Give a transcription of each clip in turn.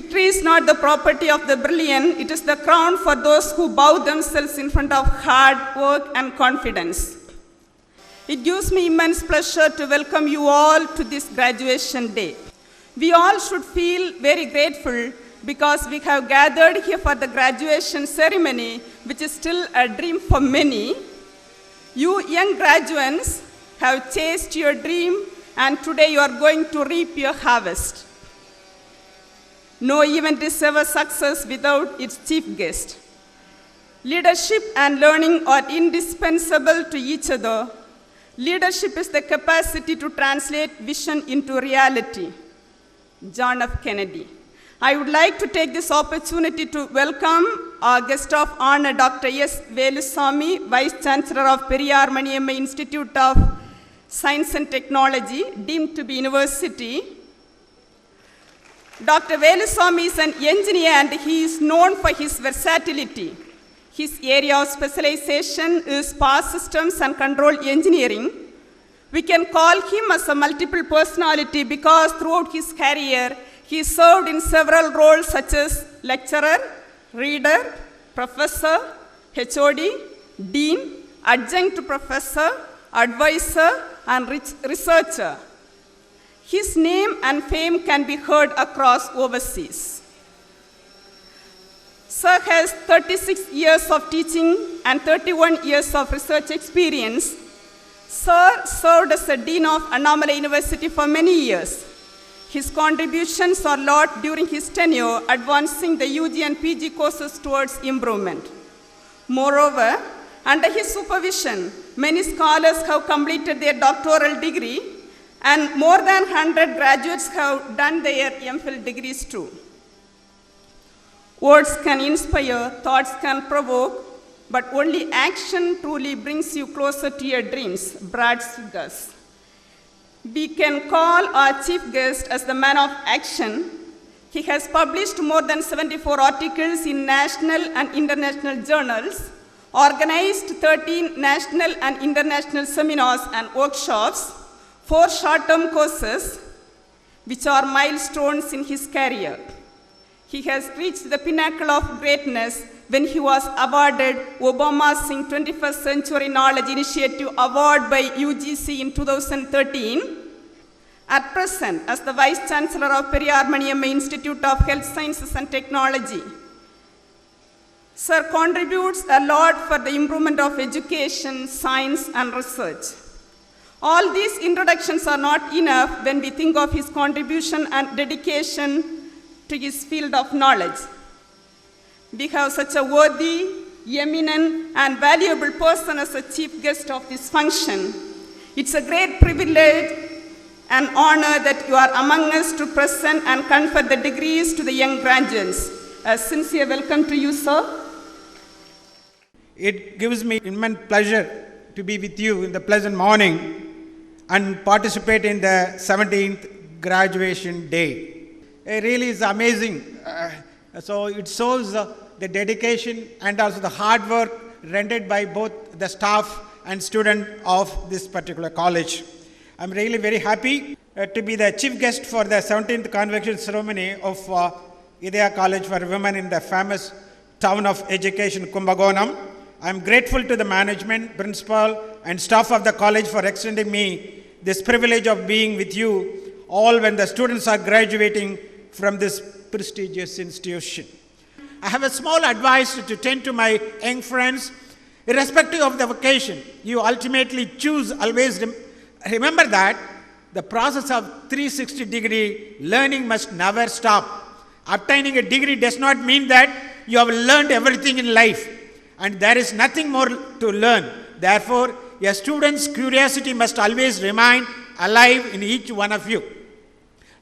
Victory is not the property of the brilliant, it is the crown for those who bow themselves in front of hard work and confidence. It gives me immense pleasure to welcome you all to this graduation day. We all should feel very grateful because we have gathered here for the graduation ceremony, which is still a dream for many. You young graduates have chased your dream, and today you are going to reap your harvest. No event is ever success without its chief guest. Leadership and learning are indispensable to each other. Leadership is the capacity to translate vision into reality. John F. Kennedy. I would like to take this opportunity to welcome our guest of honor, Dr. S. Velusamy, Vice Chancellor of Periyar Maniamma Institute of Science and Technology, deemed to be university. Dr. Velusamy is an engineer and he is known for his versatility. His area of specialization is power systems and control engineering. We can call him as a multiple personality because throughout his career, he served in several roles such as lecturer, reader, professor, HOD, dean, adjunct professor, advisor, and researcher. His name and fame can be heard across overseas. Sir has 36 years of teaching and 31 years of research experience. Sir served as a Dean of Annamalai University for many years. His contributions are lot during his tenure, advancing the UG and PG courses towards improvement. Moreover, under his supervision, many scholars have completed their doctoral degree, and more than 100 graduates have done their MPhil degrees too. Words can inspire, thoughts can provoke, but only action truly brings you closer to your dreams, Brad Sugas. We can call our chief guest as the man of action. He has published more than 74 articles in national and international journals, organized 13 national and international seminars and workshops, 4 short-term courses, which are milestones in his career. He has reached the pinnacle of greatness when he was awarded Obama Singh 21st Century Knowledge Initiative Award by UGC in 2013. At present, as the Vice Chancellor of Periyar Maniamma Institute of Health Sciences and Technology, Sir contributes a lot for the improvement of education, science, and research. All these introductions are not enough when we think of his contribution and dedication to his field of knowledge. We have such a worthy, eminent, and valuable person as a chief guest of this function. It's a great privilege and honor that you are among us to present and confer the degrees to the young graduates. A sincere welcome to you, sir. It gives me immense pleasure to be with you in the pleasant morning and participate in the 17th graduation day. It really is amazing. So it shows the dedication and also the hard work rendered by both the staff and student of this particular college. I'm really very happy to be the chief guest for the 17th convocation ceremony of Idaya College for Women in the famous town of education, Kumbakonam. I'm grateful to the management, principal, and staff of the college for extending me this privilege of being with you all when the students are graduating from this prestigious institution. I have a small advice to tend to my young friends. Irrespective of the vocation you ultimately choose, always remember that the process of 360-degree learning must never stop. Obtaining a degree does not mean that you have learned everything in life, and there is nothing more to learn. Therefore, a student's curiosity must always remain alive in each one of you.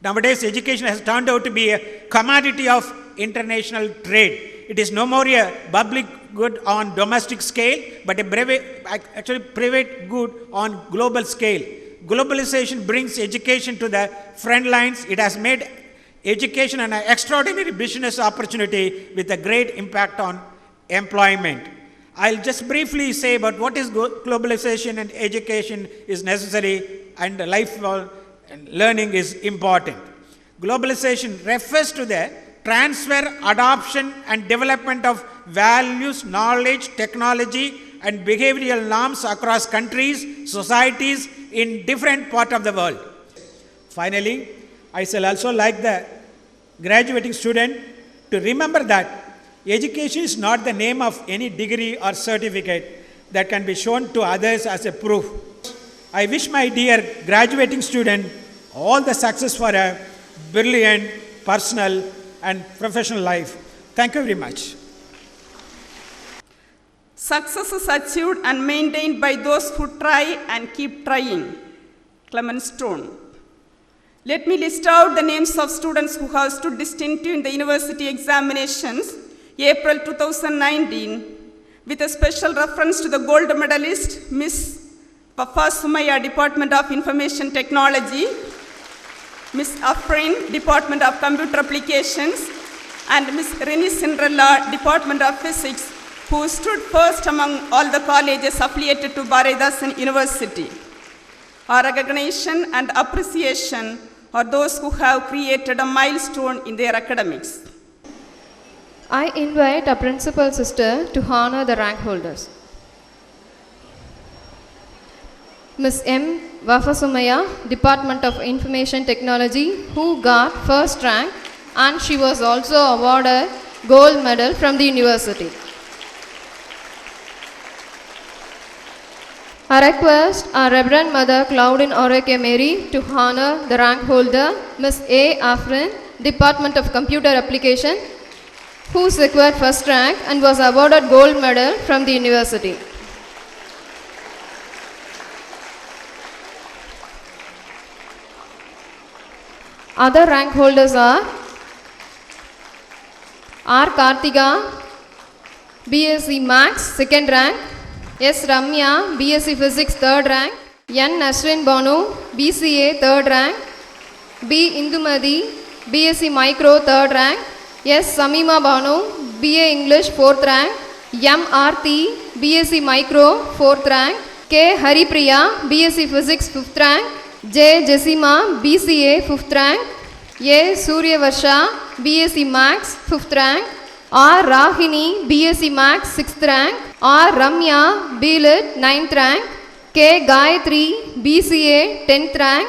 Nowadays, education has turned out to be a commodity of international trade. It is no more a public good on domestic scale, but a private good on global scale. Globalization brings education to the front lines. It has made education an extraordinary business opportunity with a great impact on employment. I'll just briefly say about what is globalization and education is necessary, and lifelong learning is important. Globalization refers to the transfer, adoption, and development of values, knowledge, technology, and behavioral norms across countries, societies in different parts of the world. Finally, I shall also like the graduating student to remember that education is not the name of any degree or certificate that can be shown to others as a proof. I wish my dear graduating student all the success for a brilliant personal and professional life. Thank you very much. Success is achieved and maintained by those who try and keep trying. Clement Stone. Let me list out the names of students who have stood distinctive in the university examinations, April 2019, with a special reference to the gold medalist, Miss Wafa Sumaya, Department of Information Technology, Miss Afrin, Department of Computer Applications, and Miss Rini Cinderella, Department of Physics, who stood first among all the colleges affiliated to Bharathidasan University. Our recognition and appreciation are those who have created a milestone in their academics. I invite our principal sister to honor the rank holders. Ms. M. Wafa Sumaya, Department of Information Technology, who got first rank, and she was also awarded gold medal from the university. I request our Reverend Mother Claudine Oreke Mary to honor the rank holder, Ms. A. Afrin, Department of Computer Application, who secured first rank and was awarded gold medal from the university. Other rank holders are R. Karthika, BSc Maths, 2nd rank, S. Ramya, BSc Physics, 3rd rank, N. Ashwin Banu, BCA, 3rd rank, B. Indumadi, BSc Micro, 3rd rank, S. Samima Banu, BA English, 4th rank, M. Aarti, BSc Micro, 4th rank, K. Haripriya, BSc Physics, 5th rank, J. Jessima, BCA, 5th rank, A. Suryavarsha, BSc Maths, 5th rank, R. Rahini, BSc Maths, 6th rank, R. Ramya, BLit, 9th rank, K. Gayatri, BCA, 10th rank,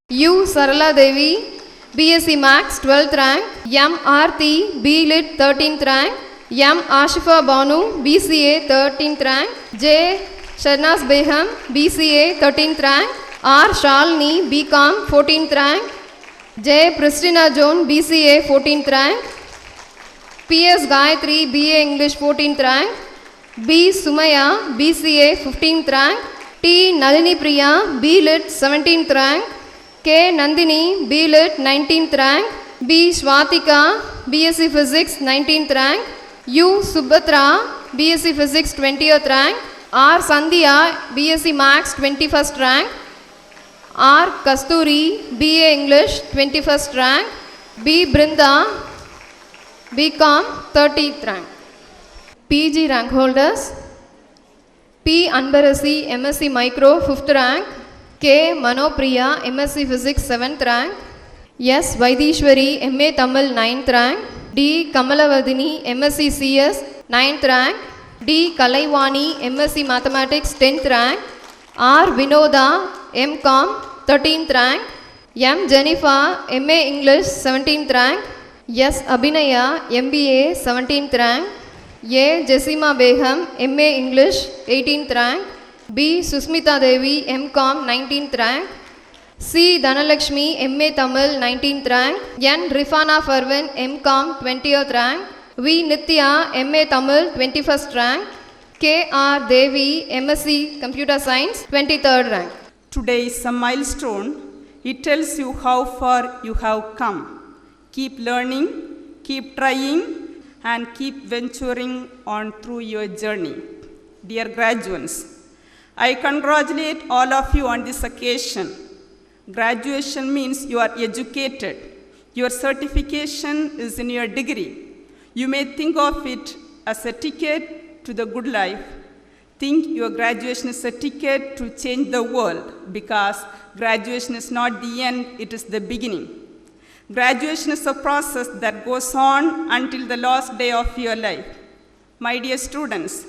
U. Sarala Devi, BSc Maths, 12th rank, M. Aarti, BLit, 13th rank, M. Ashifa Banu, BCA, 13th rank, J. Sharnaz Beham, BCA, 13th rank, R. Shalini, BCom, 14th rank, J. Pristina Joan, BCA, 14th rank, P.S. Gayatri, BA English, 14th rank, B. Sumaya, BCA, 15th rank, T. Nalini Priya, BLit, 17th rank, K. Nandini, BLit, 19th rank, B. Swatika, BSc Physics, 19th rank, U. Subhatra, BSc Physics, 20th rank, R. Sandhya, BSc Maths, 21st rank, R. Kasturi, BA English, 21st rank, B. Brinda, BCom, 30th rank. PG rank holders: P. Anbarasi, MSc Micro, 5th rank, K. Manopriya, MSc Physics, 7th rank, S. Vaidishwari, MA Tamil, 9th rank, D. Kamalavadini, MSc CS, 9th rank, D. Kalaivani, MSc Mathematics, 10th rank, R. Vinoda, MCom, 13th rank, M. Jennifer, MA English, 17th rank, S. Abhinaya, MBA, 17th rank, A. Jessima Beham, MA English, 18th rank, B. Susmita Devi, MCom, 19th rank, C. Dhanalakshmi, MA Tamil, 19th rank, N. Rifana Farwin, MCom, 20th rank, V. Nitya, MA Tamil, 21st rank, K. R. Devi, MSc Computer Science, 23rd rank. Today is a milestone. It tells you how far you have come. Keep learning, keep trying, and keep venturing on through your journey. Dear graduates, I congratulate all of you on this occasion. Graduation means you are educated. Your certification is in your degree. You may think of it as a ticket to the good life. Think your graduation is a ticket to change the world, because graduation is not the end, it is the beginning. Graduation is a process that goes on until the last day of your life. My dear students,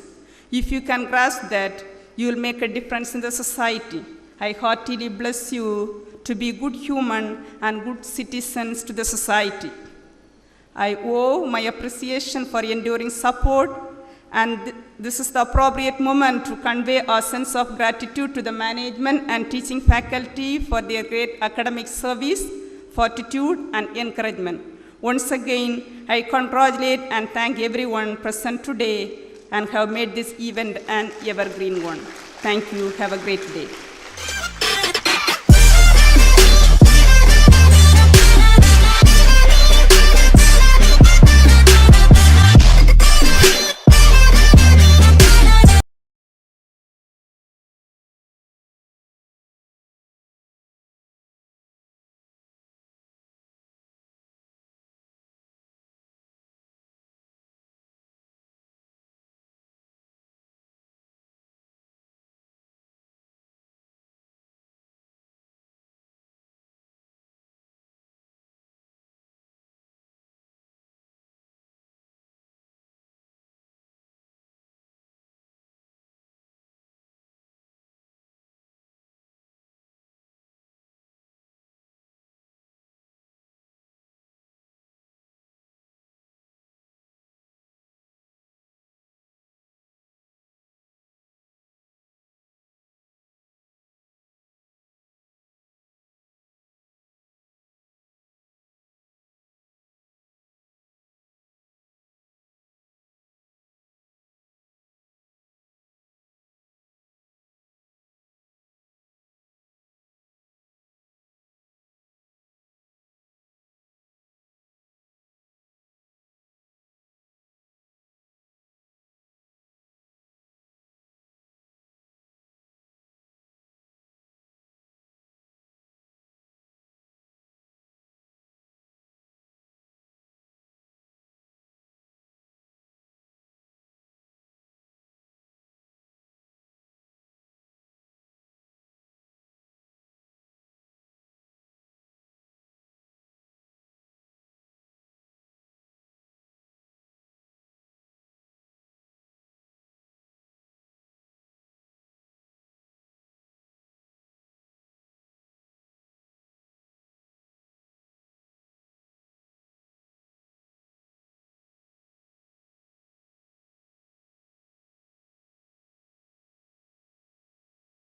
if you can grasp that, you will make a difference in the society. I heartily bless you to be good human and good citizens to the society. I owe my appreciation for enduring support, and this is the appropriate moment to convey our sense of gratitude to the management and teaching faculty for their great academic service, fortitude, and encouragement. Once again, I congratulate and thank everyone present today and have made this event an evergreen one. Thank you. Have a great day.